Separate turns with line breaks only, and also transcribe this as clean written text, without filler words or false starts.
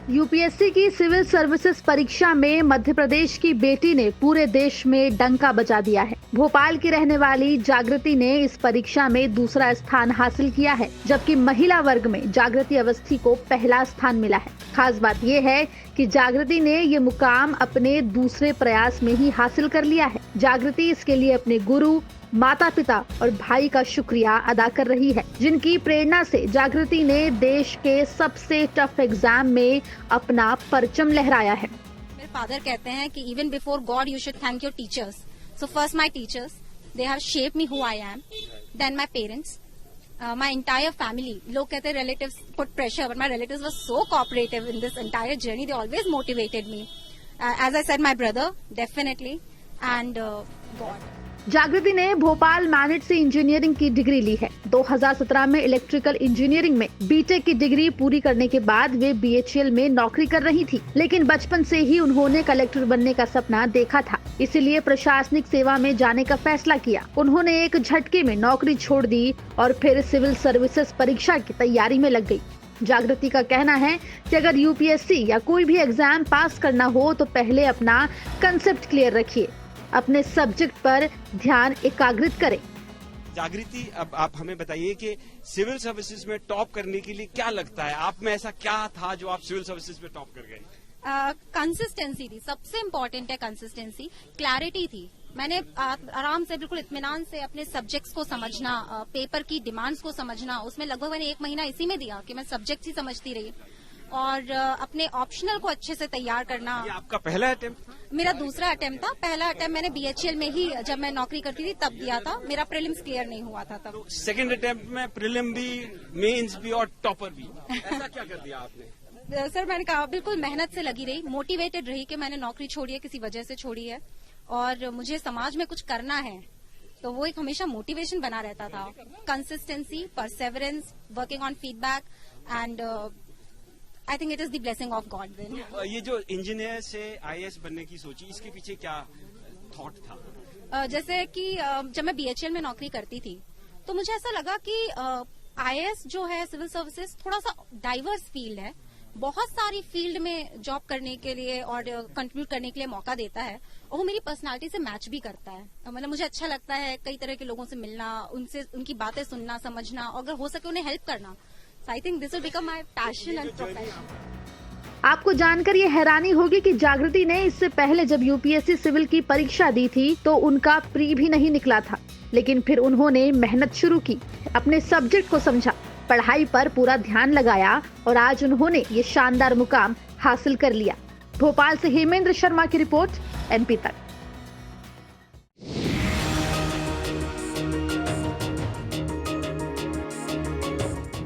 UPSC की civil services परीक्षा में मध्य प्रदेश की बेटी ने पूरे देश में डंका बजा दिया है। भोपाल की रहने वाली जागृति ने इस परीक्षा में दूसरा स्थान हासिल किया है, जबकि महिला वर्ग में जागृति अवस्थी को पहला स्थान मिला है। खास बात यह है कि जागृति ने ये मुकाम अपने दूसरे प्रयास में ही हासिल कर लिया है। जागृति इसके लिए अपने गुरु, माता पिता और भाई का शुक्रिया अदा कर रही है, जिनकी प्रेरणा से जागृति ने देश के सबसे टफ एग्जाम में अपना परचम लहराया है।
मेरे फादर कहते हैं कि even before God you should thank your teachers. So first my teachers, they have shaped me who I am, then my parents, my entire family. लोग कहते हैं relatives put pressure, but my relatives were so cooperative in this entire journey. They always motivated me, as I said, my brother definitely, and God.
Jagriti ने भोपाल मैनेट से engineering की degree ली है। 2017 में electrical engineering में बीटेक की डिग्री पूरी करने के बाद वे बीएचईएल में नौकरी कर रही थी, लेकिन बचपन से ही उन्होंने कलेक्टर बनने का सपना देखा था, इसीलिए प्रशासनिक सेवा में जाने का फैसला किया। उन्होंने एक झटके में नौकरी छोड़ दी और फिर सिविल सर्विसेज परीक्षा की तैयारी में लग गयी। जागृति का कहना है कि अगर यूपीएससी या कोई भी एग्जाम पास करना हो तो पहले अपना कंसेप्ट क्लियर रखिए, अपने सब्जेक्ट पर ध्यान एकाग्रित करें।
जागृति, अब आप हमें बताइए कि सिविल सर्विसेज में टॉप करने के लिए क्या लगता है? आप में ऐसा क्या था जो आप सिविल सर्विसेज में टॉप कर गए?
कंसिस्टेंसी थी, सबसे इम्पोर्टेंट है कंसिस्टेंसी। क्लैरिटी थी, मैंने आराम से बिल्कुल इत्मीनान से अपने सब्जेक्ट्स को समझना, पेपर की डिमांड्स को समझना, उसमें लगभग मैंने 1 महीना इसी में दिया कि मैं सब्जेक्ट्स ही समझती रही, और अपने ऑप्शनल को अच्छे से तैयार करना।
ये आपका पहला अटेम्प्ट?
मेरा दूसरा अटेम्प्ट था। पहला अटेम्प्ट मैंने बीएचईएल में ही, जब मैं नौकरी करती थी तब दिया था। मेरा प्रीलिम्स क्लियर नहीं हुआ था तब।
तो सेकंड अटेम्प्ट में प्रीलिम भी, मेंस भी और टॉपर भी, ऐसा क्या कर दिया आपने?
सर, मैंने कहा बिल्कुल मेहनत से लगी रही, मोटिवेटेड रही कि मैंने नौकरी छोड़ी है, किसी वजह से छोड़ी है और मुझे समाज में कुछ करना है, तो वो एक हमेशा मोटिवेशन बना रहता था। Consistency, perseverance, working on feedback, and I think it is the blessing of God. देन
ये जो इंजीनियर से आईएएस बनने की सोची, इसके पीछे क्या थॉट था?
जैसे कि जब मैं बीएचईएल में नौकरी करती थी तो मुझे ऐसा लगा कि आईएएस जो है, सिविल सर्विसेज, थोड़ा सा डाइवर्स फील्ड है, बहुत सारी फील्ड में जॉब करने के लिए और कंट्रीब्यूट करने के लिए मौका देता है, और वो मेरी पर्सनालिटी से मैच भी करता है। मतलब मुझे अच्छा लगता है कई तरह के लोगों से मिलना, उनसे उनकी बातें सुनना, समझना, और अगर हो सके उन्हें हेल्प करना। So I think this will become my passion and profession.
आपको जानकर ये हैरानी होगी कि जागृति ने इससे पहले जब यूपीएससी सिविल की परीक्षा दी थी तो उनका प्री भी नहीं निकला था, लेकिन फिर उन्होंने मेहनत शुरू की, अपने सब्जेक्ट को समझा, पढ़ाई पर पूरा ध्यान लगाया और आज उन्होंने ये शानदार मुकाम हासिल कर लिया। भोपाल से हेमेंद्र शर्मा की रिपोर्ट, एमपी तक।